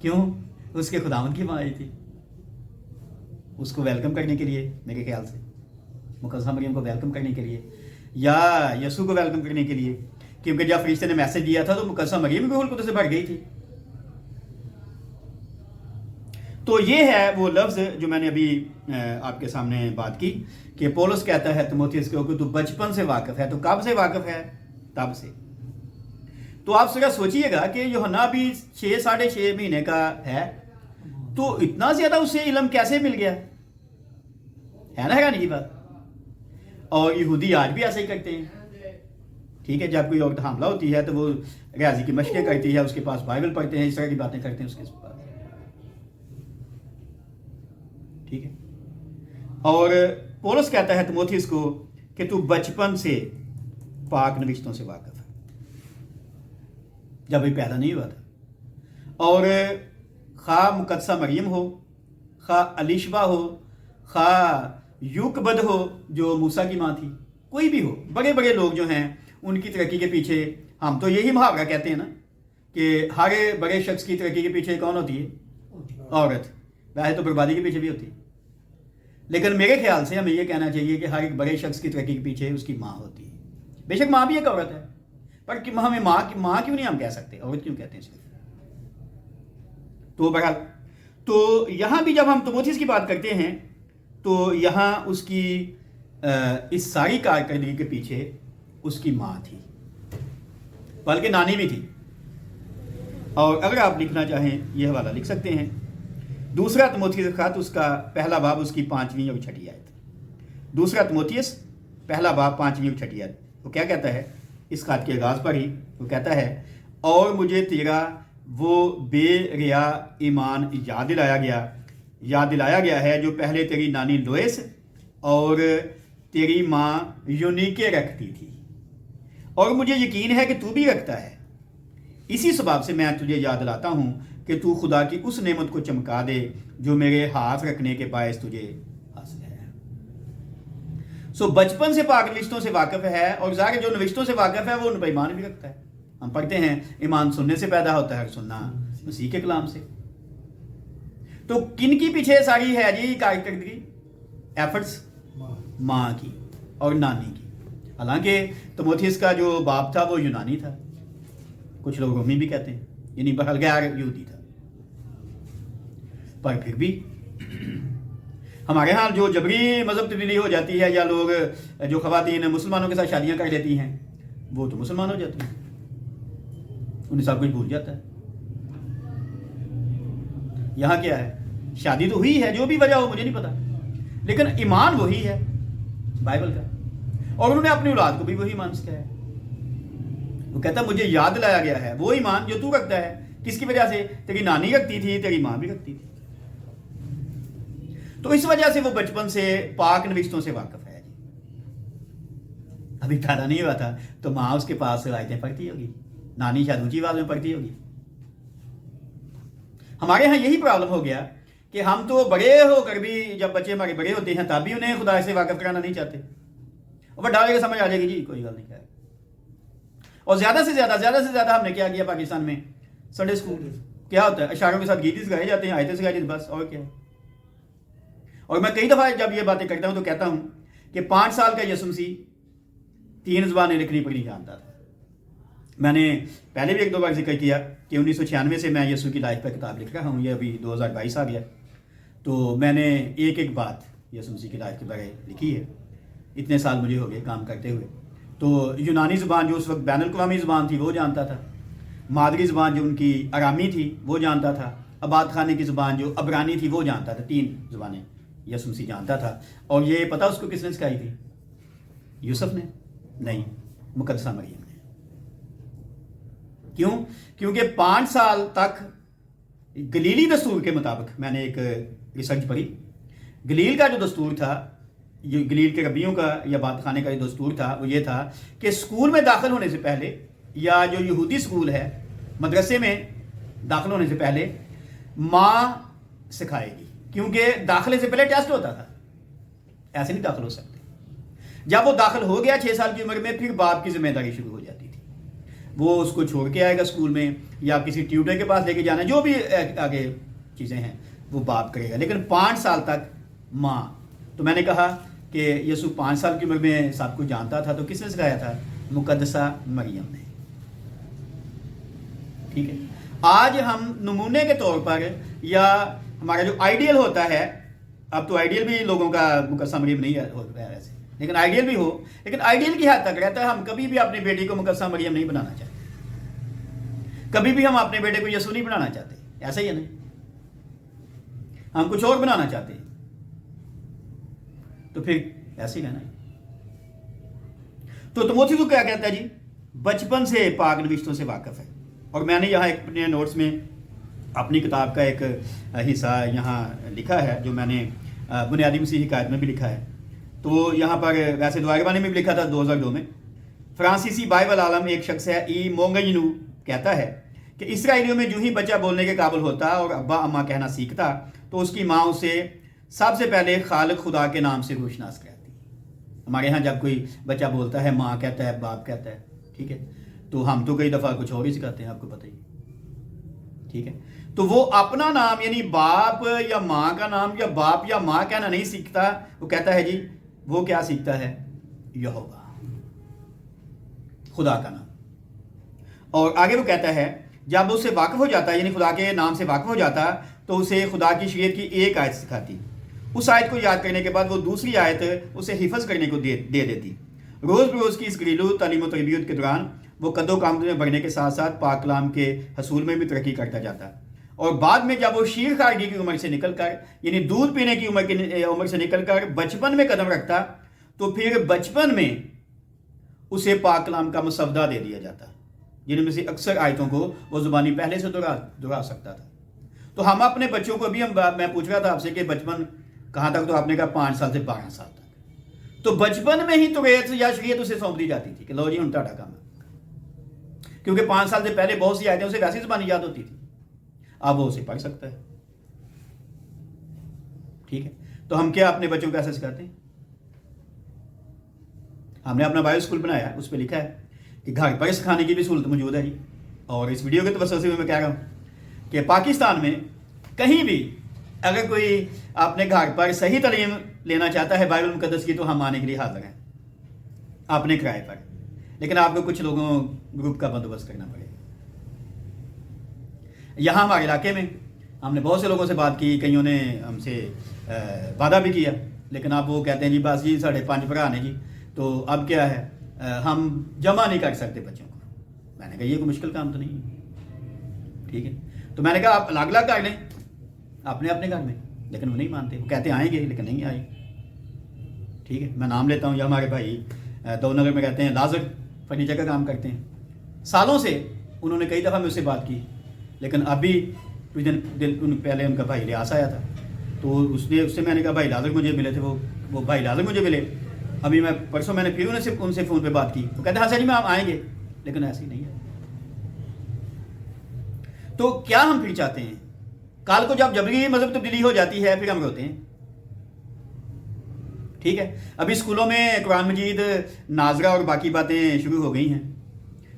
کیوں؟ اس کے خداوند کی ماں آئی تھی اس کو ویلکم کرنے کے لیے، میرے خیال سے مقدسہ مریم کو ویلکم کرنے کے لیے، یا یسوع کو ویلکم کرنے کے لیے، کیونکہ جب فرشتے نے میسج دیا تھا تو مقدسہ مریم بھی روح القدس سے بھر گئی تھی۔ تو یہ ہے وہ لفظ جو میں نے ابھی آپ کے سامنے بات کی کہ پولس کہتا ہے تیموتھیوس کو کہ تو بچپن سے واقف ہے۔ تو کب سے واقف ہے؟ تب سے۔ تو آپ ذرا سوچئے گا کہ یوحنا بھی 6.5 مہینے کا ہے، تو اتنا زیادہ اسے علم کیسے مل گیا؟ ہے نا حیرانی کی بات۔ اور یہودی آج بھی ایسے ہی کرتے ہیں، ٹھیک ہے، جب کوئی عورت حاملہ ہوتی ہے تو وہ ریاضی کی مشقیں کرتی ہے، اس کے پاس بائبل پڑھتے ہیں، اس طرح کی باتیں کرتے ہیں اس کے پاس، ٹھیک ہے۔ اور پولس کہتا ہے تیموتھیوس کو کہ تو بچپن سے پاک نوشتوں سے واقف ہے، جب وہ پیدا نہیں ہوا تھا۔ اور خواہ مقدسہ مریم ہو، خواہ الیشبا ہو، خواہ یوکبد ہو جو موسیٰ کی ماں تھی، کوئی بھی ہو، بڑے بڑے لوگ جو ہیں ان کی ترقی کے پیچھے، ہم تو یہی محاورہ کہتے ہیں نا کہ ہر بڑے شخص کی ترقی کے پیچھے کون ہوتی ہے؟ عورت۔ ویسے تو بربادی کے پیچھے بھی ہوتی ہے، لیکن میرے خیال سے ہمیں یہ کہنا چاہیے کہ ہر ایک بڑے شخص کی ترقی کے پیچھے اس کی ماں ہوتی ہے۔ بے شک ماں بھی ایک عورت ہے، پر ہمیں ماں کیوں نہیں ہم کہہ سکتے، عورت کیوں کہتے ہیں صرف؟ تو بہرحال، تو یہاں بھی جب ہم تیموتھیوس کی بات کرتے ہیں تو یہاں اس کی اس ساری کارکردگی کے پیچھے اس کی ماں تھی، بلکہ نانی بھی تھی۔ اور اگر آپ لکھنا چاہیں یہ حوالہ لکھ سکتے ہیں، دوسرا تیموتھیوس خط اس کا پہلا باب اس کی 5ویں اور 6ٹھی آیت۔ دوسرا تیموتھیوس پہلا باب 5ویں اور 6ٹھی آیت، وہ کیا کہتا ہے اس خط کے آغاز پر ہی؟ وہ کہتا ہے اور مجھے تیرا وہ بے ریا ایمان یاد دلایا گیا ہے جو پہلے تیری نانی لوئس اور تیری ماں یونیکے رکھتی تھی، اور مجھے یقین ہے کہ تو بھی رکھتا ہے۔ اسی سبب سے میں تجھے یاد دلاتا ہوں کہ تو خدا کی اس نعمت کو چمکا دے جو میرے ہاتھ رکھنے کے باعث تجھے حاصل ہے۔ بچپن سے پاک نوشتوں سے واقف ہے، اور ظاہر جو نوشتوں سے واقف ہے وہ ان پر ایمان بھی رکھتا ہے۔ ہم پڑھتے ہیں ایمان سننے سے پیدا ہوتا ہے، سننا مسیح کے کلام سے۔ تو کن کی پیچھے ساری ہے جی کارکردگی؟ ایفرٹس ماں کی اور نانی کی۔ حالانکہ تیموتھیوس کا جو باپ تھا وہ یونانی تھا، کچھ لوگ رومی بھی کہتے ہیں، یعنی بہرحال غیر یہودی تھا، پر پھر بھی ہمارے ہاں جو جبری مذہب تبدیلی ہو جاتی ہے، یا لوگ جو خواتین مسلمانوں کے ساتھ شادیاں کر لیتی ہیں وہ تو مسلمان ہو جاتی ہیں، انہیں سب کچھ بھول جاتا ہے۔ یہاں کیا ہے؟ شادی تو ہوئی ہے، جو بھی وجہ ہو مجھے نہیں پتا، لیکن ایمان وہی ہے بائبل کا، اور انہوں نے اپنی اولاد کو بھی وہی ایمان سکھایا ہے۔ وہ کہتا ہے مجھے یاد دلایا گیا ہے وہ ایمان جو تو رکھتا ہے۔ کس کی وجہ سے؟ تیری نانی رکھتی تھی، تیری ماں بھی رکھتی تھی، تو اس وجہ سے وہ بچپن سے پاک نوشتوں سے واقف ہے جی۔ ابھی پیدا نہیں ہوا تھا تو ماں اس کے پاس آیتیں پڑھتی ہوگی، نانی شاید اونچی آواز میں پڑھتی ہوگی۔ ہمارے ہاں یہی پرابلم ہو گیا کہ ہم تو بڑے ہو کر بھی، جب بچے ہمارے بڑے ہوتے ہیں تب بھی انہیں خدا سے واقف کرانا نہیں چاہتے، اور ڈالے کے سمجھ آ جائے گی جی کوئی گل نہیں ہے۔ اور زیادہ سے زیادہ ہم نے کیا کیا پاکستان میں؟ سنڈے اسکول کیا ہوتا ہے؟ اشاروں کے ساتھ گیت سکھائے جاتے ہیں، آیتیں سکھائی جاتی ہیں، بس، اور کیا ہے؟ اور میں کئی دفعہ جب یہ باتیں کرتا ہوں تو کہتا ہوں کہ 5 سال کا یسوع مسیح 3 زبانیں لکھنی پڑھی جانتا تھا۔ میں نے پہلے بھی 1-2 بار ذکر کیا کہ 1996 سے میں یسوع کی لائف پہ کتاب لکھ رہا ہوں، یہ ابھی 2022 آ گیا، تو میں نے ایک بات یسوع مسیح کی لائف کے بارے لکھی ہے۔ اتنے سال مجھے ہو گئے کام کرتے ہوئے۔ تو یونانی زبان جو اس وقت بین الاقوامی زبان تھی وہ جانتا تھا، مادری زبان جو ان کی ارامی تھی وہ جانتا تھا، آباد خانے کی زبان جو عبرانی تھی وہ جانتا تھا۔ 3 زبانیں یسوع مسیح جانتا تھا۔ اور یہ پتہ اس کو کس نے سکھائی تھی؟ یوسف نے؟ نہیں، مقدسہ مریم نے۔ کیوں؟ کیونکہ 5 سال تک گلیلی دستور کے مطابق، میں نے ایک ریسرچ پڑھی، گلیل کا جو دستور تھا، یہ گلیل کے ربیوں کا یا بات خانے کا جو دستور تھا وہ یہ تھا کہ اسکول میں داخل ہونے سے پہلے، یا جو یہودی اسکول ہے مدرسے میں داخل ہونے سے پہلے ماں سکھائے گی، کیونکہ داخلے سے پہلے ٹیسٹ ہوتا تھا، ایسے نہیں داخل ہو سکتے۔ جب وہ داخل ہو گیا 6 سال کی عمر میں، پھر باپ کی ذمہ داری شروع ہو جاتی تھی۔ وہ اس کو چھوڑ کے آئے گا اسکول میں یا کسی ٹیوٹر کے پاس لے کے جانا ہے، جو بھی آگے چیزیں ہیں وہ باپ کرے گا، لیکن 5 سال تک ماں. تو میں نے کہا کہ یسوع 5 سال کی عمر میں سب کچھ جانتا تھا، تو کس نے سکھایا تھا؟ مقدسہ مریم نے. ٹھیک ہے. آج ہم نمونے کے طور پر یا ہمارا جو آئیڈیل ہوتا ہے، اب تو آئیڈیل بھی لوگوں کا مقدسہ مریم نہیں ہوتا ہے ایسے، لیکن آئیڈیل بھی ہو، لیکن آئیڈیل کی حد تک رہتا ہے. ہم کبھی بھی اپنی بیٹی کو مقدسہ مریم نہیں بنانا چاہتے، کبھی بھی ہم اپنے بیٹے کو یسوع نہیں بنانا چاہتے. ایسا ہی ہے نا، ہم کچھ اور بنانا چاہتے ہیں، تو پھر ایسے ہی رہنا ہے. تو تموتھی کو کیا کہتا ہے جی؟ بچپن سے پاک نوشتوں سے واقف ہے. اور میں نے یہاں ایک اپنے نوٹس میں اپنی کتاب کا ایک حصہ یہاں لکھا ہے، جو میں نے بنیادی مسیحی قائد میں بھی لکھا ہے. تو یہاں پر ویسے دعائے بانے میں بھی لکھا تھا 2002 میں. فرانسیسی بائبل عالم ایک شخص ہے ای مونگینو کہتا ہے کہ اسرائیلیوں میں جو ہی بچہ بولنے کے قابل ہوتا اور ابا اما کہنا سیکھتا تو اس کی ماں اسے سب سے پہلے خالق خدا کے نام سے روشناس کرتی. ہمارے ہاں جب کوئی بچہ بولتا ہے ماں کہتا ہے، باپ کہتا ہے، ٹھیک ہے، تو ہم تو کئی دفعہ کچھ اور ہی سکھاتے ہیں، آپ کو پتہ ہی. ٹھیک ہے. تو وہ اپنا نام یعنی باپ یا ماں کا نام یا باپ یا ماں کہنا نہیں سیکھتا، وہ کہتا ہے جی وہ کیا سیکھتا ہے؟ یہوہ، خدا کا نام. اور آگے وہ کہتا ہے جب اس سے واقف ہو جاتا یعنی خدا کے نام سے واقف ہو جاتا تو اسے خدا کی شریعت کی ایک آیت سکھاتی. اس آیت کو یاد کرنے کے بعد وہ دوسری آیت اسے حفظ کرنے کو دے دیتی. روز بروز کی اس گھریلو تعلیم و تربیت کے دوران وہ قد و قامت میں بڑھنے کے ساتھ ساتھ پاک کلام کے حصول میں بھی ترقی کرتا جاتا. اور بعد میں جب وہ شیر خارگی کی عمر سے نکل کر یعنی دودھ پینے کی عمر سے نکل کر بچپن میں قدم رکھتا تو پھر بچپن میں اسے پاک کلام کا مسودہ دے دیا جاتا، جن میں سے اکثر آیتوں کو وہ زبانی پہلے سے دہرا سکتا تھا. تو ہم اپنے بچوں کو بھی میں پوچھ رہا تھا آپ سے کہ بچپن کہاں تک؟ تو آپ نے کہا 5 سال سے 12 سال تک. تو بچپن میں ہی توریت یا شریعت اسے سونپ دی جاتی تھی کہ لو جی ان تہاڈا کام ہے، کیونکہ 5 سال سے پہلے بہت سی آیتیں اسے ویسی زبانی یاد ہوتی تھی، اب وہ اسے پڑھ سکتا ہے. ٹھیک ہے. تو ہم کیا اپنے بچوں کو ایسے سکھاتے ہیں؟ ہم نے اپنا بائبل اسکول بنایا ہے، اس پہ لکھا ہے کہ گھر پر سکھانے کی بھی سہولت موجود ہے جی. اور اس ویڈیو کے توسط سے میں کہہ رہا ہوں کہ پاکستان میں کہیں بھی اگر کوئی اپنے گھر پر صحیح تعلیم لینا چاہتا ہے بائبل مقدس کی تو ہم آنے کے لیے حاضر ہیں اپنے کرائے پر، لیکن آپ کو کچھ لوگوں گروپ کا بندوبست کرنا پڑے گا. یہاں ہمارے علاقے میں ہم نے بہت سے لوگوں سے بات کی، کئیوں نے ہم سے وعدہ بھی کیا، لیکن اب وہ کہتے ہیں جی بس جی 5.5 بھرا نے جی، تو اب کیا ہے ہم جمع نہیں کر سکتے بچوں کو. میں نے کہا یہ کوئی مشکل کام تو نہیں ہے. ٹھیک ہے. تو میں نے کہا آپ الگ الگ کر لیں اپنے گھر میں، لیکن وہ نہیں مانتے، وہ کہتے ہیں آئیں گے لیکن نہیں آئے. ٹھیک ہے. میں نام لیتا ہوں، یہ ہمارے بھائی دو نگر میں رہتے ہیں، لازر فرنیچر کا کام کرتے ہیں. سالوں سے انہوں نے کئی دفعہ مجھ سے بات کی، لیکن ابھی کچھ دن پہلے ان کا بھائی لیاس آیا تھا، تو اس سے میں نے کہا بھائی لازر مجھے ملے تھے، وہ بھائی لازر مجھے ملے. ابھی میں پرسوں میں نے پھر ان سے فون پہ بات کی، وہ کہتے ہیں ہاں سر جی میں آپ آئیں گے، لیکن ایسے ہی نہیں ہے. تو کیا ہم پھر چاہتے ہیں؟ کال کو جب جبری مذہب تبدیلی ہو جاتی ہے پھر ہم روتے ہیں. ٹھیک ہے. ابھی اسکولوں میں قرآن مجید ناظرہ اور باقی باتیں شروع ہو گئی ہیں.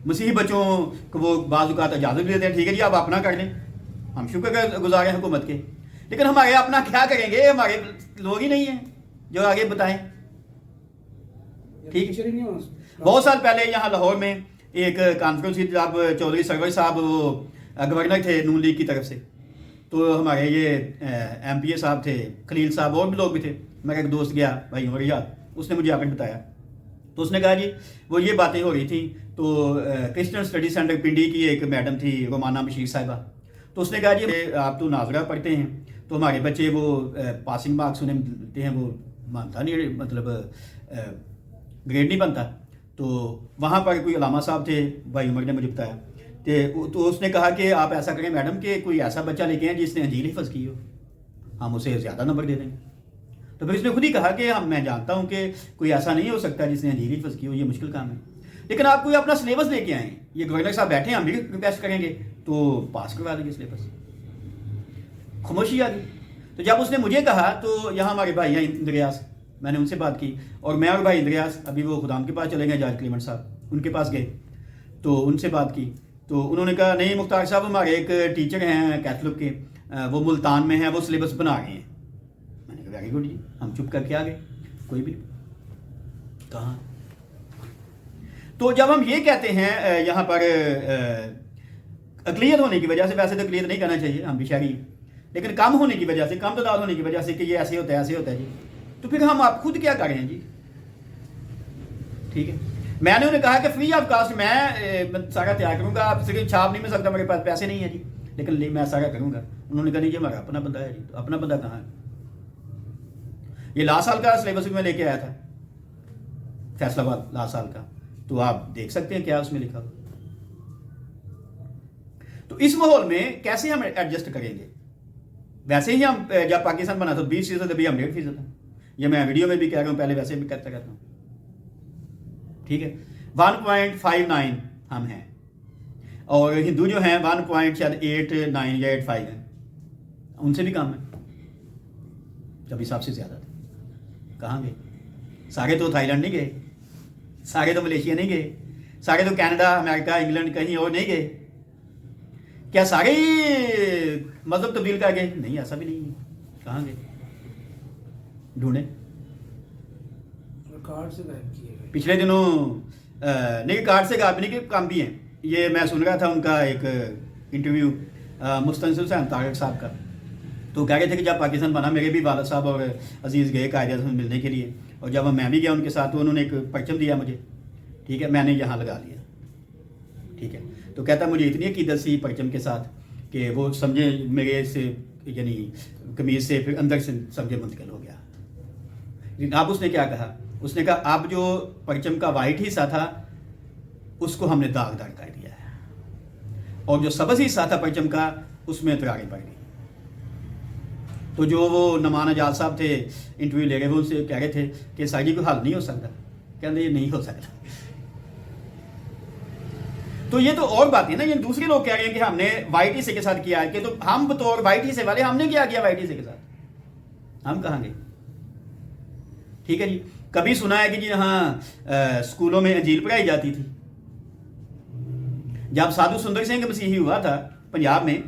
مسیحی بچوں کو وہ بعض اوقات اجازت بھی دیتے ہیں، ٹھیک ہے جی آپ اپنا کر لیں، ہم شکر گزار ہیں حکومت کے، لیکن ہمارے اپنا کیا کریں گے؟ ہمارے لوگ ہی نہیں ہیں جو آگے بتائیں. ٹھیک ہے. بہت سال پہلے یہاں لاہور میں ایک کانفرنس ہوئی، جب چودھری سرور صاحب وہ گورنر تھے نون لیگ کی طرف سے، تو ہمارے یہ ایم پی اے صاحب تھے، خلیل صاحب، اور بھی لوگ بھی تھے. میرا ایک دوست گیا بھائی عمر یاد، اس نے مجھے آ کر بتایا، تو اس نے کہا جی وہ یہ باتیں ہو رہی تھیں. تو کرسچن اسٹڈی سینٹر پنڈی کی ایک میڈم تھی رومانہ بشیر صاحبہ، تو اس نے کہا جی آپ تو ناظرہ پڑھتے ہیں تو ہمارے بچے وہ پاسنگ مارکس انہیں ملتے ہیں، وہ مانتا نہیں، مطلب گریڈ نہیں بنتا. تو وہاں پر کوئی علامہ صاحب تھے، بھائی عمر نے مجھے بتایا، تو اس نے کہا کہ آپ ایسا کریں میڈم کہ کوئی ایسا بچہ لے کے آئیں جس نے انجیل حفظ کی ہو، ہم اسے زیادہ نمبر دے دیں گے. تو پھر اس نے خود ہی کہا کہ میں جانتا ہوں کہ کوئی ایسا نہیں ہو سکتا جس نے انجیل حفظ کی ہو، یہ مشکل کام ہے، لیکن آپ کوئی اپنا سلیبس لے کے آئیں. یہ گورنر صاحب بیٹھے ہیں، ہم بھی ریکویسٹ کریں گے تو پاس کروا دیں گے سلیبس. خاموشی آ گئی. تو جب اس نے مجھے کہا تو یہاں ہمارے بھائی ہیں اندریاس، میں نے ان سے بات کی، اور میں اور بھائی اندریاس ابھی وہ خدام کے پاس چلے گئے، جاج کلیمنٹ صاحب ان کے پاس گئے. تو ان سے بات کی تو انہوں نے کہا نہیں مختار صاحب ہمارے ایک ٹیچر ہیں کیتھولک کے، وہ ملتان میں ہیں، وہ سلیبس بنا رہے ہیں۔ میں نے کہا ویری گڈ جی، ہم چپ کر کے آ گئے، کوئی بھی کہاں۔ تو جب ہم یہ کہتے ہیں یہاں پر اقلیت ہونے کی وجہ سے، ویسے تو اقلیت نہیں کہنا چاہیے، ہم بھی شہری، لیکن کم ہونے کی وجہ سے، کم تعداد ہونے کی وجہ سے کہ یہ ایسے ہوتا ہے ایسے ہوتا ہے جی، تو پھر ہم آپ خود کیا کر رہے ہیں جی؟ ٹھیک ہے، میں نے انہیں کہا کہ فری آف کاسٹ میں سارا تیار کروں گا، آپ صرف چھاپ نہیں مل سکتا، میرے پاس پیسے نہیں ہیں جی، لیکن میں سارا کروں گا۔ انہوں نے کہا نہیں جی ہمارا اپنا بندہ ہے جی۔ تو اپنا بندہ کہاں ہے؟ یہ لاسٹ سال کا سلیبس بھی میں لے کے آیا تھا، فیصلہ آباد لاسٹ سال کا، تو آپ دیکھ سکتے ہیں کیا اس میں لکھا ہوا۔ تو اس ماحول میں کیسے ہم ایڈجسٹ کریں گے؟ ویسے ہی ہم جب پاکستان بنا تو 20%، ابھی ہم 1.5% ہیں، یہ میں ویڈیو میں بھی کہہ رہا ہوں، پہلے ویسے بھی کرتا رہتا ہوں، ٹھیک ہے۔ 1.59 ہم ہیں، اور ہندو جو ہیں 1.89 یا 85 ہیں، ان سے بھی کم ہے، کبھی سب سے زیادہ تھے۔ کہاں گئے؟ سارے تو تھائی لینڈ نہیں گئے، سارے تو ملیشیا نہیں گئے، سارے تو کینیڈا، امریکہ، انگلینڈ کہیں اور نہیں گئے۔ کیا سارے ہی مذہب تبدیل کر گئے؟ نہیں، ایسا بھی نہیں ہے۔ کہاں گئے؟ ڈھونڈیں۔ ریکارڈ سے غائب کیے گئے۔ پچھلے دنوں نہیں، کارڈ سے غائب نہیں کہ کام بھی ہیں، یہ میں سن رہا تھا ان کا ایک انٹرویو مستنصر حسین طارق صاحب کا، تو کہہ رہے تھے کہ جب پاکستان بنا میرے بھی والد صاحب اور عزیز گئے قائد اعظم ملنے کے لیے، اور جب میں بھی گیا ان کے ساتھ تو انہوں نے ایک پرچم دیا مجھے، ٹھیک ہے، میں نے یہاں لگا لیا، ٹھیک ہے۔ تو کہتا مجھے اتنی عقیدت سی پرچم کے ساتھ کہ وہ سمجھے میرے سے، یعنی قمیض سے پھر اندر سے سمجھے منتقل ہو گیا۔ لیکن اب اس نے کیا کہا؟ اس نے کہا اب جو پرچم کا وائٹ حصہ تھا اس کو ہم نے داغدار کر دیا ہے، اور جو سبز حصہ تھا پرچم کا اس میں تراریں پڑ گئی۔ تو جو وہ نعمان اجاز صاحب تھے انٹرویو لے رہے، وہ ان سے کہہ رہے تھے کہ سر جی کوئی حل نہیں ہو سکتا، کہتے یہ نہیں ہو سکتا۔ تو یہ تو اور بات ہے نا، یہ دوسرے لوگ کہہ رہے ہیں کہ ہم نے وائٹ حصے کے ساتھ کیا ہے، کہ تو ہم بطور وائٹ حصے والے ہم نے کیا کیا وائٹ حصے کے ساتھ؟ ہم کہاں گئے؟ ٹھیک ہے جی۔ کبھی سنا ہے کہ جی ہاں اسکولوں میں انجیل پڑھائی جاتی تھی، جب سادھو سندر سنگھ مسیحی ہوا تھا پنجاب میں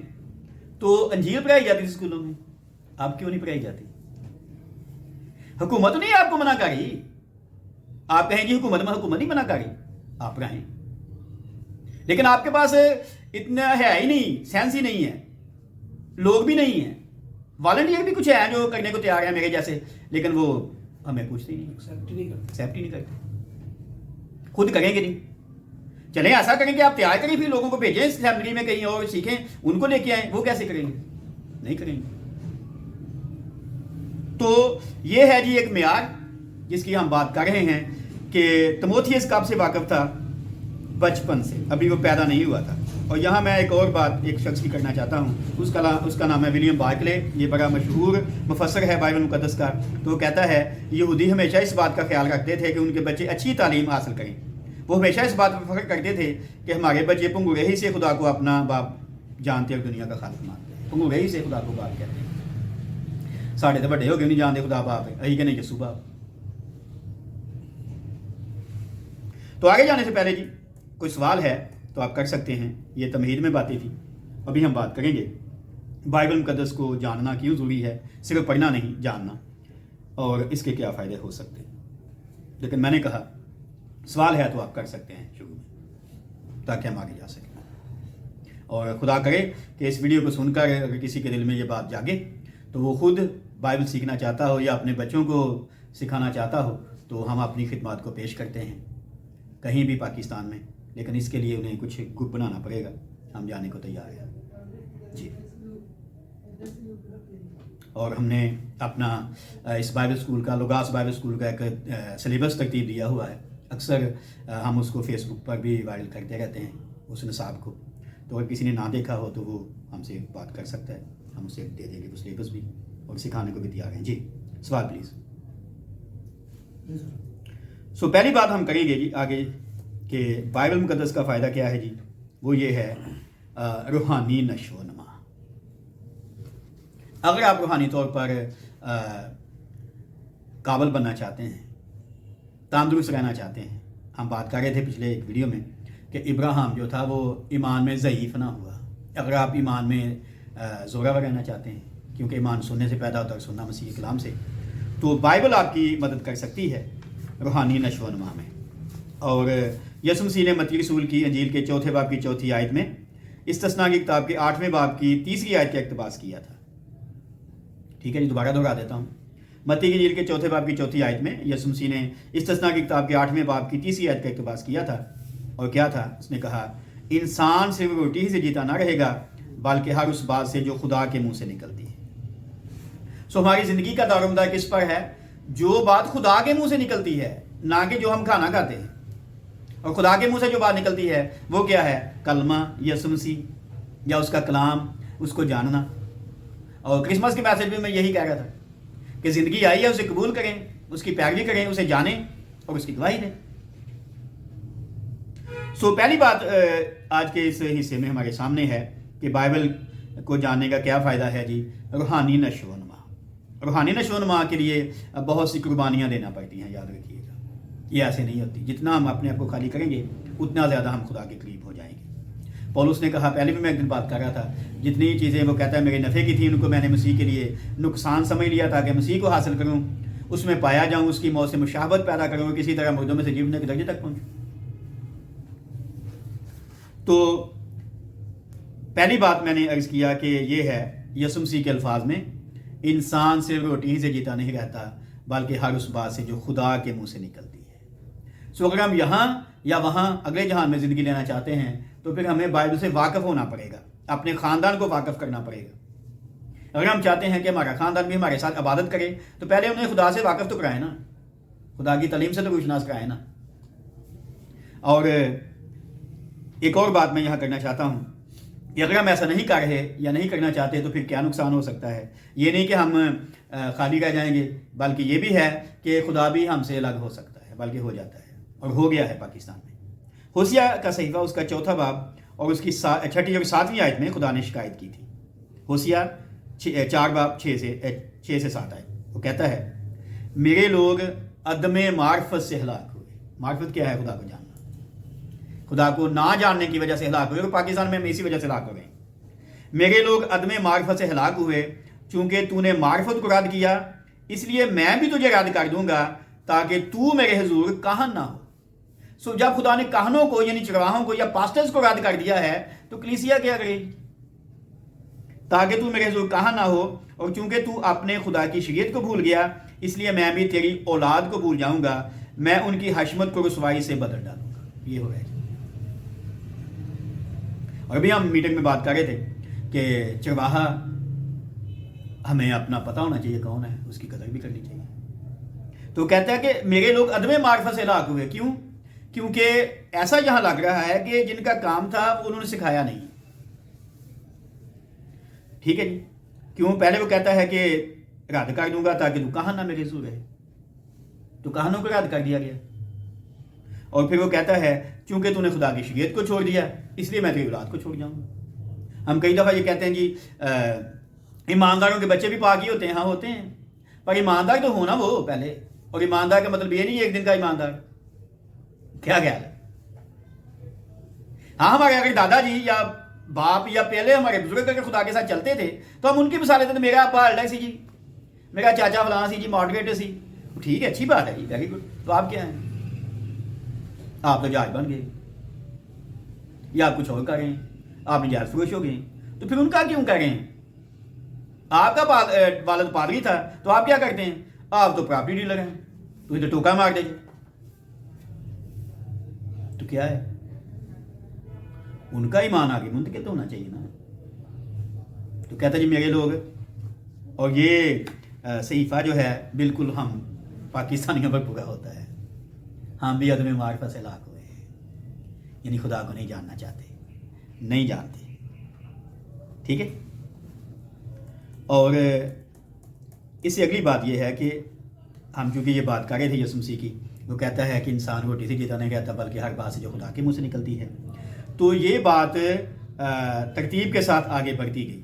تو انجیل پڑھائی جاتی تھی اسکولوں میں، اب کیوں نہیں پڑھائی جاتی؟ حکومت نہیں آپ کو منع کری، آپ کہیں جی حکومت نہیں منع کری، آپ پڑھائیں، لیکن آپ کے پاس اتنا ہے ہی نہیں، سینس ہی نہیں ہے، لوگ بھی نہیں ہیں، والنٹیئر بھی کچھ ہیں جو کرنے کو تیار ہیں میرے جیسے، لیکن وہ ہمیں پوچھتے ہی نہیں، ایکسیپٹ ہی نہیں کرتے، خود کریں گے نہیں۔ چلیں ایسا کریں کہ آپ تیار کریں، پھر لوگوں کو بھیجیں اسمبلی میں کہیں اور سیکھیں، ان کو لے کے آئیں، وہ کیسے کریں گے؟ نہیں کریں گے۔ تو یہ ہے جی ایک معیار جس کی ہم بات کر رہے ہیں کہ تموتھیوس کب سے واقف تھا؟ بچپن سے، ابھی وہ پیدا نہیں ہوا تھا۔ اور یہاں میں ایک اور بات ایک شخص کی کرنا چاہتا ہوں، اس کا نام ہے ولیم بارکلے، یہ بڑا مشہور مفسر ہے بائبل مقدس کا۔ تو وہ کہتا ہے یہودی ہمیشہ اس بات کا خیال رکھتے تھے کہ ان کے بچے اچھی تعلیم حاصل کریں، وہ ہمیشہ اس بات پر فخر کرتے تھے کہ ہمارے بچے پنگورے ہی سے خدا کو اپنا باپ جانتے اور دنیا کا خالق مانتے ہیں، پنگورے ہی سے خدا کو باپ کہتے ہیں، ساڑھے تو بڑے ہو گئے نہیں جانتے خدا باپ ہے، اہی کہ نہیں یسوع باپ۔ تو آگے جانے سے پہلے جی کوئی سوال ہے تو آپ کر سکتے ہیں، یہ تمہید میں باتیں تھی، ابھی ہم بات کریں گے بائبل مقدس کو جاننا کیوں ضروری ہے، صرف پڑھنا نہیں، جاننا، اور اس کے کیا فائدے ہو سکتے ہیں۔ لیکن میں نے کہا سوال ہے تو آپ کر سکتے ہیں شروع میں، تاکہ ہم آگے جا سکیں، اور خدا کرے کہ اس ویڈیو کو سن کر اگر کسی کے دل میں یہ بات جاگے تو وہ خود بائبل سیکھنا چاہتا ہو یا اپنے بچوں کو سکھانا چاہتا ہو، تو ہم اپنی خدمات کو پیش کرتے ہیں کہیں بھی پاکستان میں، لیکن اس کے لیے انہیں کچھ گروپ بنانا پڑے گا، ہم جانے کو تیار ہیں جی۔ اور ہم نے اپنا اس بائبل اسکول کا، لوگاس بائبل اسکول کا ایک سلیبس ترتیب دیا ہوا ہے، اکثر ہم اس کو فیس بک پر بھی وائرل کرتے رہتے ہیں اس نصاب کو، تو اگر کسی نے نہ دیکھا ہو تو وہ ہم سے بات کر سکتا ہے، ہم اسے دے دیں گے وہ سلیبس بھی، اور سکھانے کو بھی تیار ہیں جی۔ سوال پلیز۔ سو پہلی بات ہم کریں گے جی آگے کہ بائبل مقدس کا فائدہ کیا ہے جی، وہ یہ ہے روحانی نشو و نما۔ اگر آپ روحانی طور پر قابل بننا چاہتے ہیں، تندرست رہنا چاہتے ہیں، ہم بات کر رہے تھے پچھلے ایک ویڈیو میں کہ ابراہیم جو تھا وہ ایمان میں ضعیف نہ ہوا. اگر آپ ایمان میں زوراور رہنا چاہتے ہیں، کیونکہ ایمان سننے سے پیدا ہوتا ہے اور سننا مسیح کلام سے، تو بائبل آپ کی مدد کر سکتی ہے روحانی نشو و نما میں. اور یسوع مسیح نے متی رسول کی انجیل کے 4 باب کی 4 آیت میں استثناء کی کتاب کے 8 باب کی 3 آیت کا اقتباس کیا تھا. ٹھیک ہے جی، دوبارہ دہرا دیتا ہوں. متی کی انجیل کے 4 باب کی 4 آیت میں یسوع مسیح نے استثناء کی کتاب کے 8 باب کی 3 آیت کا اقتباس کیا تھا. اور کیا تھا؟ اس نے کہا انسان صرف روٹی ہی سے جیتا نہ رہے گا بلکہ ہر اس بات سے جو خدا کے منہ سے نکلتی ہے. ہماری زندگی کا دارومدار کس پر ہے؟ جو بات خدا کے منہ سے نکلتی ہے، نہ کہ جو ہم کھانا کھاتے ہیں. اور خدا کے منہ سے جو بات نکلتی ہے وہ کیا ہے؟ کلمہ یسوع مسیح یا اس کا کلام، اس کو جاننا. اور کرسمس کے میسج میں یہی کہہ رہا تھا کہ زندگی آئی ہے، اسے قبول کریں، اس کی پیروی کریں، اسے جانیں اور اس کی گواہی دیں. پہلی بات آج کے اس حصے میں ہمارے سامنے ہے کہ بائبل کو جاننے کا کیا فائدہ ہے جی؟ روحانی نشو و نما. روحانی نشو و نما کے لیے بہت سی قربانیاں دینا پڑتی ہیں، یاد رکھیے گا. یہ ایسے نہیں ہوتی. جتنا ہم اپنے آپ کو خالی کریں گے اتنا زیادہ ہم خدا کے قریب ہو جائیں گے. پولس نے کہا، پہلے بھی میں ایک دن بات کر رہا تھا، جتنی چیزیں وہ کہتا ہے میرے نفع کی تھیں ان کو میں نے مسیح کے لیے نقصان سمجھ لیا تاکہ مسیح کو حاصل کروں، اس میں پایا جاؤں، اس کی موت سے مشابہت پیدا کروں، کسی طرح مردوں میں سے جیونے کے درجے تک پہنچوں. تو پہلی بات میں نے عرض کیا کہ یہ ہے یسوع مسیح کے الفاظ میں انسان صرف روٹی ہی سے جیتا نہیں رہتا بلکہ ہر اس بات سے جو خدا کے منہ سے نکلتی ہے. اگر ہم یہاں یا وہاں اگلے جہان میں زندگی لینا چاہتے ہیں تو پھر ہمیں بائبل سے واقف ہونا پڑے گا، اپنے خاندان کو واقف کرنا پڑے گا. اگر ہم چاہتے ہیں کہ ہمارا خاندان بھی ہمارے ساتھ عبادت کرے تو پہلے انہیں خدا سے واقف تو کرائے نا، خدا کی تعلیم سے تو روشناس کرائے نا. اور ایک اور بات میں یہاں کرنا چاہتا ہوں کہ اگر ہم ایسا نہیں کر رہے یا نہیں کرنا چاہتے تو پھر کیا نقصان ہو سکتا ہے. یہ نہیں کہ ہم خالی رہ جائیں گے، بلکہ یہ بھی ہے کہ خدا بھی ہم سے الگ ہو سکتا ہے، بلکہ ہو جاتا ہے اور ہو گیا ہے پاکستان میں. ہوسیہ کا صحیفہ اس کا 4 باب اور اس کی 6 اور 7 آیت میں خدا نے شکایت کی تھی. ہوسیہ 4 باب 6 سے 7 آیت. وہ کہتا ہے میرے لوگ عدم معرفت سے ہلاک ہوئے. معرفت کیا ہے؟ خدا کو جاننا. خدا کو نہ جاننے کی وجہ سے ہلاک ہوئے، اور پاکستان میں ہم اسی وجہ سے ہلاک ہو گئے. میرے لوگ عدم معرفت سے ہلاک ہوئے چونکہ تو نے معرفت کو رد کیا، اس لیے میں بھی تجھے رد کر دوں گا تاکہ تو میرے حضور کاہن نہ ہو. جب خدا نے کاہنوں کو یعنی چرواہوں کو یا پاسٹرز کو رد کر دیا ہے تو کلیسیا کیا کرے گی؟ تاکہ تو میرے حضور کاہن نہ ہو، اور چونکہ تو اپنے خدا کی شریعت کو بھول گیا اس لیے میں بھی تیری اولاد کو بھول جاؤں گا، میں ان کی حشمت کو رسوائی سے بدل ڈالوں گا. یہ ہو رہا ہے. اور ابھی ہم میٹنگ میں بات کر رہے تھے کہ چرواہا ہمیں اپنا پتہ ہونا چاہیے کون ہے، اس کی قدر بھی کرنی چاہیے. تو کہتا ہے کہ میرے لوگ عدم معرفت سے ہلاک ہوئے. کیوں؟ کیونکہ ایسا یہاں لگ رہا ہے کہ جن کا کام تھا وہ انہوں نے سکھایا نہیں. ٹھیک ہے جی. کیوں؟ پہلے وہ کہتا ہے کہ رد کر دوں گا تاکہ تو کہاں نہ میرے حضور رہے، تو کہانوں کو رد کر دیا گیا. اور پھر وہ کہتا ہے چونکہ تو نے خدا کی شریعت کو چھوڑ دیا اس لیے میں تیری اولاد کو چھوڑ جاؤں گا. ہم کئی دفعہ یہ کہتے ہیں جی ایمانداروں کے بچے بھی پاک ہی ہوتے ہیں. ہاں ہوتے ہیں، پر ایماندار تو ہونا وہ پہلے. اور ایماندار کا مطلب یہ نہیں ایک دن کا ایماندار. کیا خیال ہے؟ ہاں ہمارے اگر دادا جی یا باپ یا پہلے ہمارے بزرگ اگر خدا کے ساتھ چلتے تھے تو ہم ان کی مثال لیتے تھے. میرا ابا الڈا سی جی، میرا چاچا فلاں سی جی، ماڈریٹر سی. ٹھیک ہے، اچھی بات ہے جی، ویری گڈ. تو آپ کیا ہیں؟ آپ تو جہاز بن گئے یا آپ کچھ اور کر رہے ہیں، آپ نجات فروش ہو گئے. تو پھر ان کا کیوں کر رہے ہیں؟ آپ کا والد پادری تھا تو آپ کیا کرتے ہیں؟ آپ تو پراپرٹی ڈیلر ہیں، تو ادھر ٹوکا مار دیجیے. تو کیا ہے؟ ان کا ایمان آگے منتقل تو ہونا چاہیے نا. تو کہتا جی میرے لوگ، اور یہ صحیفہ جو ہے بالکل ہم پاکستانیوں پر پورا ہوتا ہے. ہم بھی عدم معرفت سے ہلاک ہوئے ہیں، یعنی خدا کو نہیں جاننا چاہتے، نہیں جانتے. ٹھیک ہے. اور اس سے اگلی بات یہ ہے کہ ہم چونکہ یہ بات کر رہے تھے یسوع مسیح کی، وہ کہتا ہے کہ انسان روٹی سے جیتا نہیں رہتا بلکہ ہر بات سے جو خدا کے منہ سے نکلتی ہے. تو یہ بات ترتیب کے ساتھ آگے بڑھتی گئی.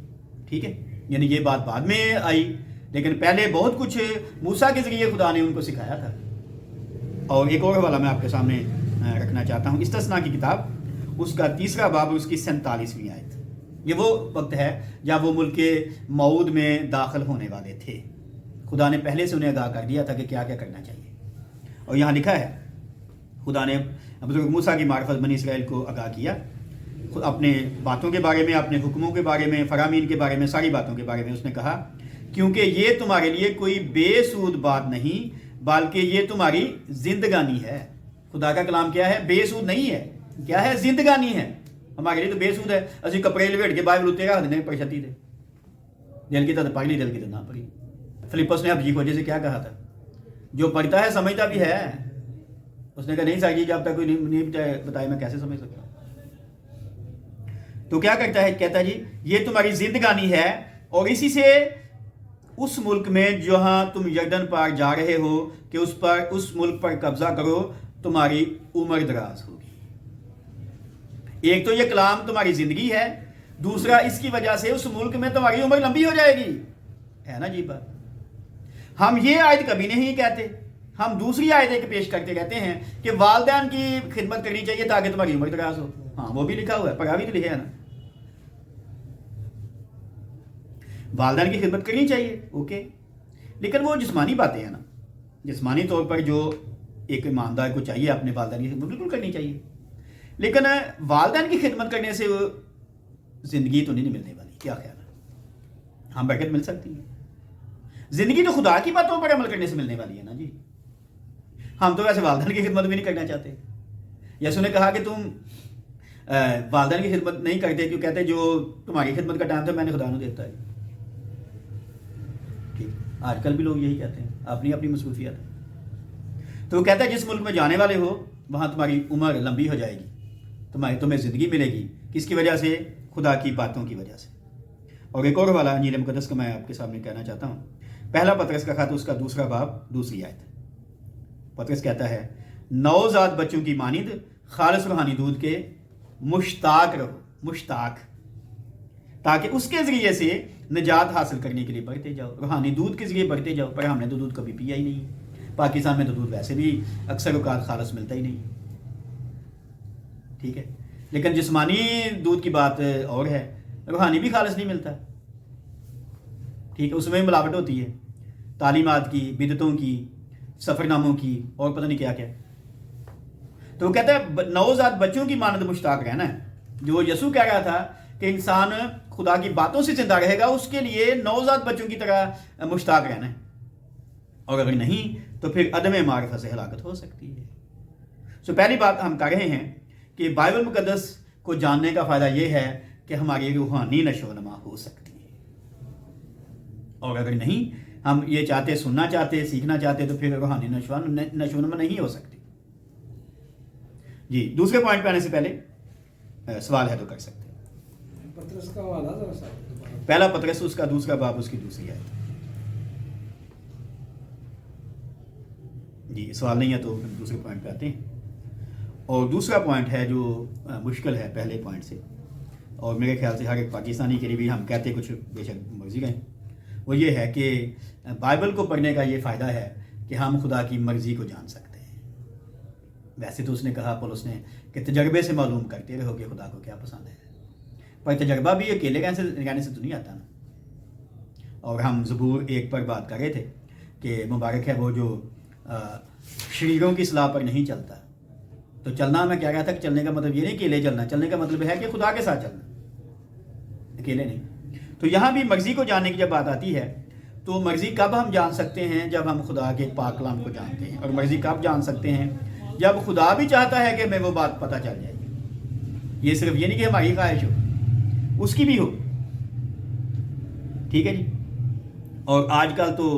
ٹھیک ہے، یعنی یہ بات بعد میں آئی، لیکن پہلے بہت کچھ موسیٰ کے ذریعے خدا نے ان کو سکھایا تھا. اور ایک اور حوالہ میں آپ کے سامنے رکھنا چاہتا ہوں، استثناء کی کتاب اس کا 3 باب اور اس کی 47ویں آیت. یہ وہ وقت ہے جب وہ ملک موعود میں داخل ہونے والے تھے. خدا نے پہلے سے انہیں آگاہ کر دیا تھا کہ کیا کیا کرنا چاہیے. اور یہاں لکھا ہے خدا نے بزرگ موسیٰ کی معرفت بنی اسرائیل کو آگاہ کیا اپنے باتوں کے بارے میں, اپنے حکموں کے بارے میں, فرامین کے بارے میں, ساری باتوں کے بارے میں. اس نے کہا کیونکہ یہ تمہارے لیے کوئی بے سود بات نہیں بلکہ یہ تمہاری زندگانی ہے. خدا کا کلام کیا ہے؟ بے سود نہیں ہے. کیا ہے؟ زندگانی ہے. ہمارے لیے تو بے سود ہے. اسی کپڑے لپیٹ کے بائبل اتنے رکھ دینے پریشتی دے دل کی تو پڑھ لی, دل کی تو نہ پڑھی. فلپس نے اب جی وجہ سے کیا کہا تھا؟ جو پڑھتا ہے سمجھتا بھی ہے. اس نے کہا نہیں سر جی جب تک کوئی نہیں بتائے میں کیسے سمجھ سکتا ہوں. تو کیا کرتا ہے؟ کہتا ہے جی یہ تمہاری زندگانی ہے اور اسی سے اس ملک میں جہاں تم یردن پار جا رہے ہو کہ اس ملک پر قبضہ کرو تمہاری عمر دراز ہوگی. ایک تو یہ کلام تمہاری زندگی ہے, دوسرا اس کی وجہ سے اس ملک میں تمہاری عمر لمبی ہو جائے گی. ہے نا جی بات. ہم یہ آیت کبھی نہیں کہتے, ہم دوسری آیت ایک پیش کرتے رہتے ہیں کہ والدین کی خدمت کرنی چاہیے تاکہ تمہاری عمر دراز ہو. ہاں وہ بھی لکھا ہوا ہے, پڑھا بھی تو لکھا ہے نا, والدین کی خدمت کرنی چاہیے. اوکے, لیکن وہ جسمانی باتیں ہیں نا. جسمانی طور پر جو ایک ایماندار کو چاہیے اپنے والدین کی خدمت بالکل کرنی چاہیے, لیکن والدین کی خدمت کرنے سے وہ زندگی تو نہیں ملنے والی. کیا خیال ہے؟ ہم برکت مل سکتی ہے. زندگی تو خدا کی باتوں پر عمل کرنے سے ملنے والی ہے نا جی. ہم تو ویسے والدین کی خدمت بھی نہیں کرنا چاہتے. یسوع نے کہا کہ تم والدین کی خدمت نہیں کرتے, کیوں کہتے جو تمہاری خدمت کا ٹائم تھا میں نے خدا نے دیتا ہے. آج کل بھی لوگ یہی کہتے ہیں, اپنی اپنی مصروفیات. تو وہ کہتا ہے جس ملک میں جانے والے ہو وہاں تمہاری عمر لمبی ہو جائے گی, تمہیں زندگی ملے گی. کس کی وجہ سے؟ خدا کی باتوں کی وجہ سے. اور ایک اور والا انجیل مقدس کا میں آپ کے سامنے کہنا چاہتا ہوں. پہلا پطرس کا خط اس کا 2 باب 2 آیت. پطرس کہتا ہے نوزاد بچوں کی مانند خالص روحانی دودھ کے مشتاق رہو, مشتاق, تاکہ اس کے ذریعے سے نجات حاصل کرنے کے لیے بڑھتے جاؤ. روحانی دودھ کے ذریعے بڑھتے جاؤ. پر ہم نے تو دودھ کبھی پیا ہی نہیں. پاکستان میں تو دودھ ویسے بھی اکثر اوقات خالص ملتا ہی نہیں. ٹھیک ہے, لیکن جسمانی دودھ کی بات اور ہے, روحانی بھی خالص نہیں ملتا. ٹھیک ہے, اس میں ملاوٹ ہوتی ہے, تعلیمات کی, بدعتوں کی, سفر ناموں کی, اور پتہ نہیں کیا کیا. تو وہ کہتا ہے نوزاد بچوں کی مانند مشتاق رہنا ہے. جو یسوع کہہ رہا تھا کہ انسان خدا کی باتوں سے زندہ رہے گا, اس کے لیے نوزاد بچوں کی طرح مشتاق رہنا ہے. اور اگر نہیں تو پھر عدم معرفت سے ہلاکت ہو سکتی ہے. پہلی بات ہم کر رہے ہیں کہ بائبل مقدس کو جاننے کا فائدہ یہ ہے کہ ہماری روحانی نشو و نما ہو سکتی ہے. اور اگر نہیں, ہم یہ چاہتے, سننا چاہتے, سیکھنا چاہتے, تو پھر روحانی نشو و نما نہیں ہو سکتی. جی, دوسرے پوائنٹ پہ آنے سے پہلے سوال ہے تو کر سکتے ہیں. پطرس کا حوالہ ذرا صاحب. پہلا پطرس اس کا 2 باب اس کی 2 آیت. جی, سوال نہیں ہے تو دوسرے پوائنٹ پہ آتے ہیں. اور دوسرا پوائنٹ ہے جو مشکل ہے پہلے پوائنٹ سے, اور میرے خیال سے ہر ایک پاکستانی کے لیے بھی, ہم کہتے کچھ بے شک مرضی رہیں, وہ یہ ہے کہ بائبل کو پڑھنے کا یہ فائدہ ہے کہ ہم خدا کی مرضی کو جان سکتے ہیں. ویسے تو اس نے کہا پولس نے کہ تجربے سے معلوم کرتے رہو کہ خدا کو کیا پسند ہے, پر تجربہ بھی اکیلے رہنے سے تو نہیں آتا نا. اور ہم زبور 1 پر بات کر رہے تھے کہ مبارک ہے وہ جو شریروں کی اصلاح پر نہیں چلتا. تو چلنا میں کیا کہا تھا کہ چلنے کا مطلب یہ نہیں کہ اکیلے چلنا, چلنے کا مطلب ہے کہ خدا کے ساتھ چلنا, اکیلے نہیں. تو یہاں بھی مرضی کو جاننے کی جب بات آتی ہے تو مرضی کب ہم جان سکتے ہیں؟ جب ہم خدا کے پاک کلام کو جانتے ہیں. اور مرضی کب جان سکتے ہیں؟ جب خدا بھی چاہتا ہے کہ ہمیں وہ بات پتہ چل جائے گی. یہ صرف یہ نہیں کہ ہماری خواہش ہو, اس کی بھی ہو. ٹھیک ہے جی. اور آج کل تو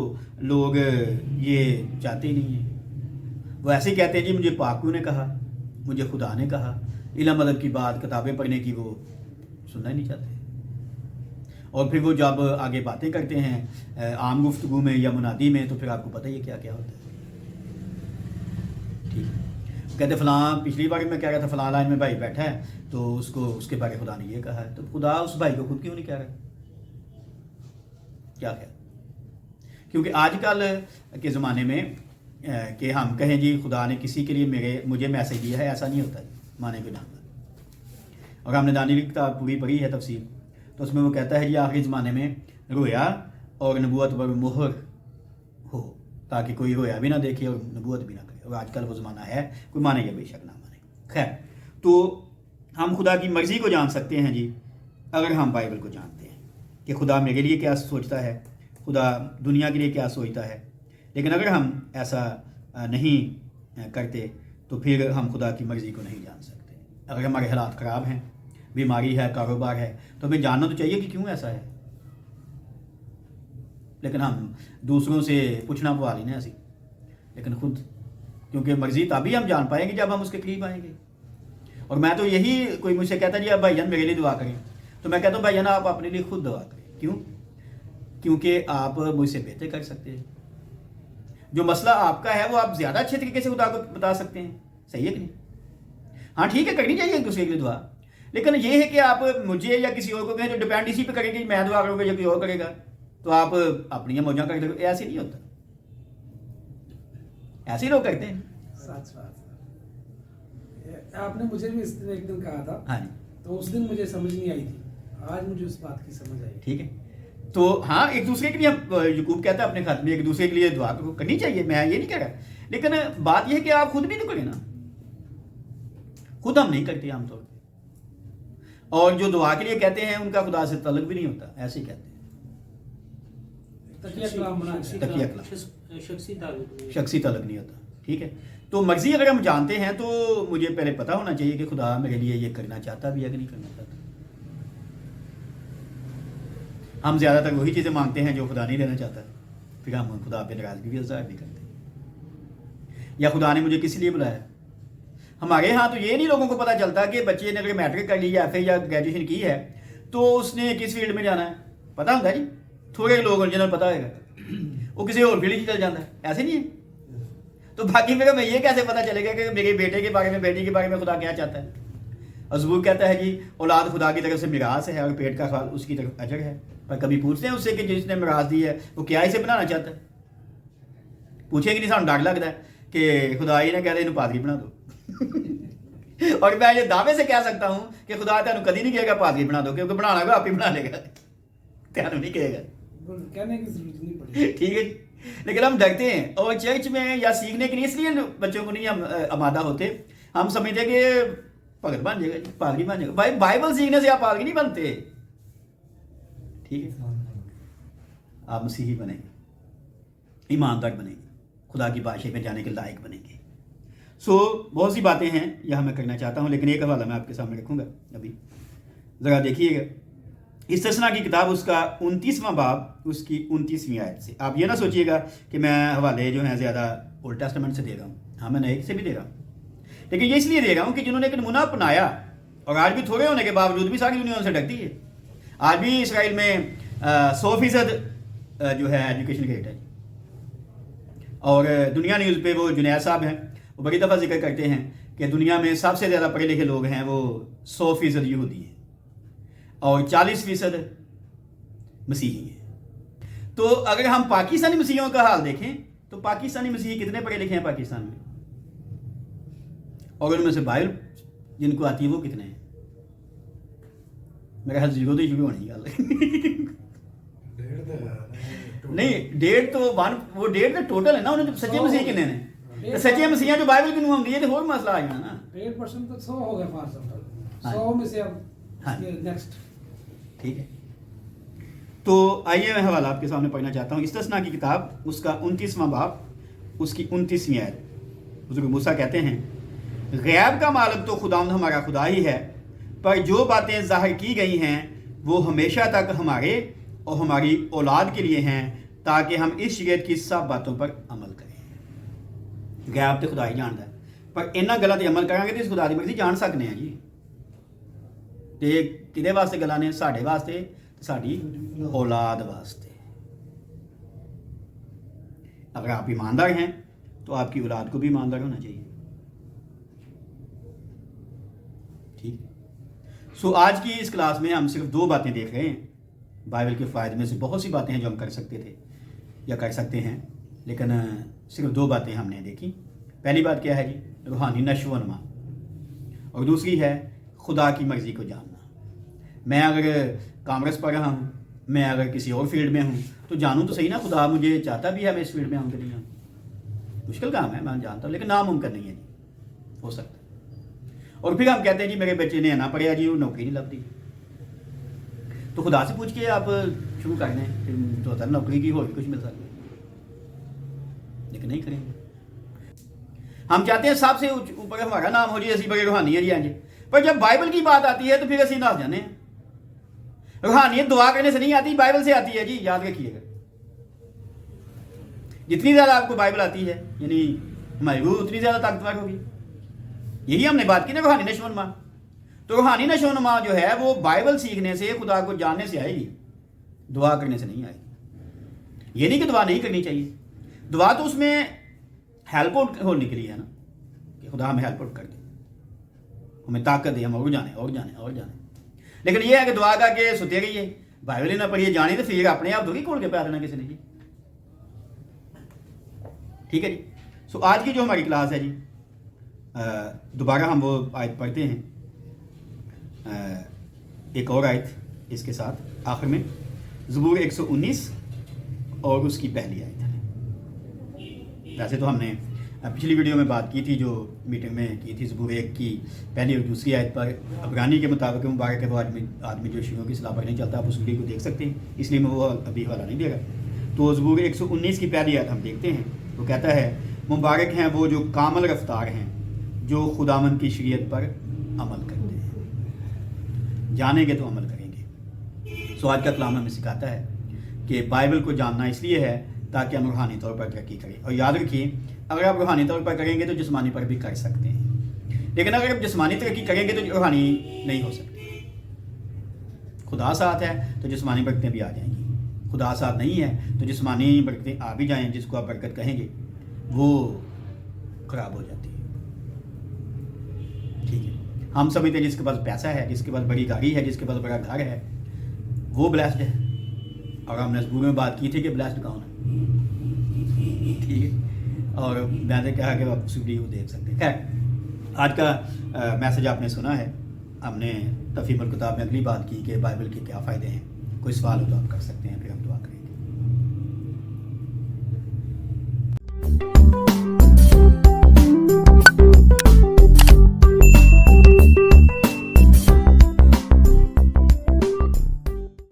لوگ یہ چاہتے ہی نہیں ہیں. وہ ایسے ہی کہتے ہیں جی مجھے پاکو نے کہا, مجھے خدا نے کہا. علم ادب کی بات, کتابیں پڑھنے کی وہ سننا ہی نہیں چاہتے. اور پھر وہ جب آگے باتیں کرتے ہیں عام گفتگو میں یا منادی میں, تو پھر آپ کو پتہ ہی ہے کیا کیا ہوتا ہے. ٹھیک ہے, کہتے فلاں پچھلی بار میں کہہ رہا تھا فلاں لائن میں بھائی بیٹھا ہے تو اس کے بارے خدا نے یہ کہا ہے. تو خدا اس بھائی کو خود کیوں نہیں کہہ رہا؟ کیا خیال؟ کیونکہ آج کل کے زمانے میں کہ ہم کہیں جی خدا نے کسی کے لیے مجھے میسج دیا ہے, ایسا نہیں ہوتا. مانے کے نام پر اور ہم نے دانی کی کتاب پوری پڑھی ہے تفسیر، تو اس میں وہ کہتا ہے جی آخری زمانے میں رویا اور نبوت پر مہر ہو، تاکہ کوئی رویا بھی نہ دیکھے اور نبوت بھی نہ کرے، اور آج کل وہ زمانہ ہے، کوئی مانے یا بے شک نہ مانے۔ خیر، تو ہم خدا کی مرضی کو جان سکتے ہیں جی اگر ہم بائبل کو جانتے ہیں کہ خدا میرے لیے کیا سوچتا ہے، خدا دنیا کے لیے کیا سوچتا ہے۔ لیکن اگر ہم ایسا نہیں کرتے تو پھر ہم خدا کی مرضی کو نہیں جان سکتے۔ اگر ہمارے حالات خراب ہیں، بیماری ہے، کاروبار ہے، تو ہمیں جاننا تو چاہیے کہ کیوں ایسا ہے، لیکن ہم دوسروں سے پوچھنا پوا لینا ایسی، لیکن خود، کیونکہ مرضی تبھی ہم جان پائیں گے جب ہم اس کے قریب آئیں گے۔ اور میں تو یہی، کوئی مجھ سے کہتا جی اب بھائی جان میرے لیے دعا کریں، تو میں کہتا ہوں بھائی جان آپ اپنے لیے خود دعا کریں۔ کیوں؟ کیونکہ آپ مجھ سے بہتر کر سکتے ہیں، جو مسئلہ آپ کا ہے وہ آپ زیادہ اچھے طریقے سے خدا کو بتا سکتے ہیں، صحیح ہے کہ نہیں؟ ہاں ٹھیک ہے، کرنی چاہیے ایک دوسرے کے لیے دعا، لیکن یہ ہے کہ آپ مجھے یا کسی اور کو کہیں جو ڈپینڈ اسی پہ کریں گے، میں دعا کروں گا یا کوئی اور کرے گا تو آپ اپنی موجاں کر دو، ایسے نہیں ہوتا، ایسے ہی لوگ کرتے ہیں۔ سچ بات ہے، آپ نے مجھے بھی اس دن ایک دن کہا تھا، ہاں جی، تو اس دن مجھے سمجھ نہیں آئی تھی، آج مجھے اس بات کی سمجھ آئی۔ ٹھیک ہے، تو ہاں ایک دوسرے کے لیے یعقوب کہتا ہے اپنے خط میں ایک دوسرے کے لیے دعا کرنی چاہیے، میں یہ نہیں کہہ رہا، لیکن بات یہ ہے کہ آپ خود بھی تو کریں نا، خود ہم نہیں کرتے عام طور پہ، اور جو دعا کے لیے کہتے ہیں ان کا خدا سے تعلق بھی نہیں ہوتا، ایسے ہی کہتے ہیں، تکیہ کلام بنا کے۔ تکیہ کلام، شخصی تعلق نہیں ہوتا۔ ٹھیک ہے، تو مرضی اگر ہم جانتے ہیں تو مجھے پہلے پتہ ہونا چاہیے کہ خدا میرے لیے یہ کرنا چاہتا بھی ہے کہ نہیں کرنا چاہتا۔ ہم زیادہ تر وہی چیزیں مانگتے ہیں جو خدا نہیں دینا چاہتا، پھر ہم خدا پہ ناراضگی بھی ظاہر بھی کرتے ہیں، یا خدا نے مجھے کس لیے بلایا۔ ہمارے ہاں تو یہ نہیں لوگوں کو پتہ چلتا کہ بچے نے اگر میٹرک کر لی یا ایف اے یا گریجویشن کی ہے تو اس نے کس فیلڈ میں جانا ہے، پتہ ہوتا ہے جی، تھوڑے لوگ جنہوں نے پتہ ہوئے گا وہ کسی اور فیلڈ چل جاتا ہے، ایسے نہیں ہے۔ تو باقی پھر ہمیں یہ کیسے پتہ چلے گا کہ میرے بیٹے کے بارے میں، بیٹی کے بارے میں خدا کیا چاہتا ہے؟ اور زبور کہتا ہے جی اولاد خدا کی طرف سے میراث ہے اور پیٹ کا خیال اس کی طرف اجر ہے، پر کبھی پوچھتے ہیں اس سے کہ جس نے میراث دی ہے وہ کیا اسے بنانا چاہتا ہے؟ پوچھیں گے نہیں، سانو ڈر لگتا ہے کہ خدا ہی نے کہہ دے انہوں پادری بنا دو، اور میں یہ دعوے سے کہہ سکتا ہوں کہ خدا تینوں کدی نہیں کہے گا پادری بنا دو، کیونکہ بنانا گا آپ ہی بنا لے گا، تینوں نہیں کہے گا، کہنے کی ضرورت نہیں پڑی۔ ٹھیک ہے جی، لیکن ہم ڈرتے ہیں، اور چرچ میں یا سیکھنے کے لیے اس لیے بچوں کو نہیں ہم آمادہ ہوتے، ہم سمجھتے کہ بھگت بن جائے گا جی، پادری بن جائے گا۔ بھائی بائبل سیکھنے سے آپ پادری نہیں بنتے، ٹھیک ہے، آپ مسیحی بنیں گے، ایماندار بنیں گے، خدا کی بادشاہی میں جانے کے لائق بنیں گے۔ سو بہت سی باتیں ہیں یہاں میں کرنا چاہتا ہوں، لیکن ایک حوالہ میں آپ کے سامنے رکھوں گا ابھی، ذرا دیکھیے گا استثنا کی کتاب اس کا 29واں باب اس کی 29ویں آیت سے۔ آپ یہ نہ سوچیے گا کہ میں حوالے جو ہیں زیادہ اولڈ ٹیسٹمنٹ سے دے رہا ہوں، ہاں میں نئے سے بھی دے رہا ہوں، لیکن یہ اس لیے دے رہا ہوں کہ جنہوں نے ایک نمونہ اپنایا، اور آج بھی تھوڑے ہونے کے باوجود بھی ساری دنیا ان سے ڈرتی ہے۔ آج بھی اسرائیل میں 100% جو ہے ایجوکیشن ریٹ ہے، اور دنیا نیوز پہ وہ جنید صاحب ہیں، وہ بڑی دفعہ ذکر کرتے ہیں کہ دنیا میں سب سے زیادہ پڑھے لکھے لوگ ہیں وہ 100% یہودی ہیں اور 40% مسیحی ہیں۔ تو اگر ہم پاکستانی مسیحیوں کا حال دیکھیں تو پاکستانی مسیحی کتنے پڑھے لکھے ہیں پاکستان میں، اور ان میں سے بائبل جن کو آتی ہے وہ کتنے ہیں؟ میرا خیال 0 تو شروع ہونے کی نہیں، 1.5 تو وہ 1.5 تو ٹوٹل ہے نا، انہوں نے سچے مسیح کتنے ہیں؟ سچے مسیح جو بائبل کی نو ہوں گی، یہ تو اور مسئلہ آ جانا نا، 1% تو 100 ہو گئے 100 میں سے اب نیکسٹ۔ ٹھیک ہے، تو آئیے میں حوالہ آپ کے سامنے پڑھنا چاہتا ہوں، استثنا کی کتاب اس کا 29واں باب اس کی 29ویں آیت۔ بزرگ موسیٰ کہتے ہیں غیب کا مالک تو خداوند ہمارا خدا ہی ہے، پر جو باتیں ظاہر کی گئی ہیں وہ ہمیشہ تک ہمارے اور ہماری اولاد کے لیے ہیں، تاکہ ہم اس شریعت کی سب باتوں پر عمل کریں۔ غیب تو خدا ہی جانتا ہے، پر انہاں گلاں تے عمل کریں گے تو اس خدا دی مرضی جان سکنے ہیں جی۔ تے کدے واسطے گلاں نے؟ ساڈے واسطے، ساڈی اولاد واسطے۔ اگر آپ ایماندار ہیں تو آپ کی اولاد کو بھی ایماندار ہونا چاہیے، ٹھیک۔ سو آج کی اس کلاس میں ہم صرف 2 باتیں دیکھ رہے ہیں، بائبل کے فائدے میں سے بہت سی باتیں ہیں جو ہم کر سکتے تھے یا کر سکتے ہیں، لیکن صرف 2 باتیں ہم نے دیکھی۔ پہلی بات کیا ہے جی؟ روحانی نشو و نما، اور دوسری ہے خدا کی مرضی کو جاننا. میں اگر کامرس پڑھ رہا ہوں, میں اگر کسی اور فیلڈ میں ہوں تو جانوں تو صحیح نا خدا مجھے چاہتا بھی ہے میں اس فیلڈ میں ہوں کہ نہیں ہوں. مشکل کام ہے میں جانتا ہوں, لیکن ناممکن نہیں ہے جی, ہو سکتا ہے. اور پھر ہم کہتے ہیں جی میرے بچے نے نہ پڑھیا جی, وہ نوکری نہیں لگتی. تو خدا سے پوچھ کے آپ شروع کر دیں, پھر جو ہوتا ہے نوکری کی ہو کچھ مل سکتا ہے, لیکن نہیں کریں گے. ہم چاہتے ہیں سب سے اوپر ہمارا نام ہو جی, اسی بڑے روحانی ہے جی. ہاں جی, پر جب بائبل کی بات آتی ہے تو پھر اسی ناس جانے ہیں. روحانیت دعا کرنے سے نہیں آتی, بائبل سے آتی ہے جی, یاد رکھیے گا. جتنی زیادہ آپ کو بائبل آتی ہے یعنی ہماری روح اتنی زیادہ طاقتور ہوگی. یہی ہم نے بات کی نا روحانی نشو و نما. تو روحانی نشو و نما جو ہے وہ بائبل سیکھنے سے, خدا کو جاننے سے آئے گی, دعا کرنے سے نہیں آئے گی. یہ نہیں کہ دعا نہیں کرنی چاہیے, دعا تو اس میں ہیلپ آؤٹ ہونے کے لیے ہے نا, کہ خدا ہمیں ہیلپ آؤٹ کر دے, ہمیں طاقت دے, ہم اور جانے اور جانے اور جانے. لیکن یہ ہے کہ دعا کر کے ستے رہیے, بائبل ہی نہ پڑھیے, جانے تو پھر اپنے آپ دھوکی کھول کے پہ دینا کسی نے جی. ٹھیک ہے جی. سو آج کی جو ہماری کلاس ہے جی, دوبارہ ہم وہ آیت پڑھتے ہیں, ایک اور آیت اس کے ساتھ آخر میں, زبور 119 اور اس کی پہلی آیت ہے. ویسے تو ہم نے پچھلی ویڈیو میں بات کی تھی, جو میٹنگ میں کی تھی, زبور 1 کی پہلی اور دوسری آیت پر. عبرانی کے مطابق مبارک ہے وہ آدمی جو شیعوں کی اصلاح پر نہیں چلتا, آپ اس ویڈیو کو دیکھ سکتے ہیں, اس لیے میں وہ ابھی حوالہ نہیں دے رہا. تو زبور 119 کی پہلی آیت ہم دیکھتے ہیں. وہ کہتا ہے, مبارک ہیں وہ جو کامل رفتار ہیں, جو خداوند کی شریعت پر عمل کرتے ہیں. جانیں گے تو عمل کریں گے. سو آج کا کلام ہمیں سکھاتا ہے کہ بائبل کو جاننا اس لیے ہے تاکہ ہم روحانی طور پر ترقی کریں. اور یاد رکھیے, اگر آپ روحانی طور پر کریں گے تو جسمانی پر بھی کر سکتے ہیں, لیکن اگر آپ جسمانی ترقی کریں گے تو روحانی نہیں ہو سکتی. خدا ساتھ ہے تو جسمانی برکتیں بھی آ جائیں گی, خدا ساتھ نہیں ہے تو جسمانی برکتیں آ بھی جائیں, جس کو آپ برکت کہیں گے وہ خراب ہو جاتی ہے. ٹھیک ہے, ہم سمجھتے ہیں جس کے پاس پیسہ ہے, جس کے پاس بڑی گاڑی ہے, جس کے پاس بڑا گھر ہے, وہ بلیسڈ ہے. اور ہم نے زبور میں بات کی تھی کہ بلیسڈ کون ہے. ٹھیک ہے, اور میں نے کہا کہ آپ اس ویڈیو کو دیکھ سکتے ہیں. خیر, آج کا میسج آپ نے سنا ہے. ہم نے تفہیم الکتاب میں اگلی بات کی کہ بائبل کے کیا فائدے ہیں. کوئی سوال ہو تو آپ کر سکتے ہیں, پھر ہم دعا کریں گے.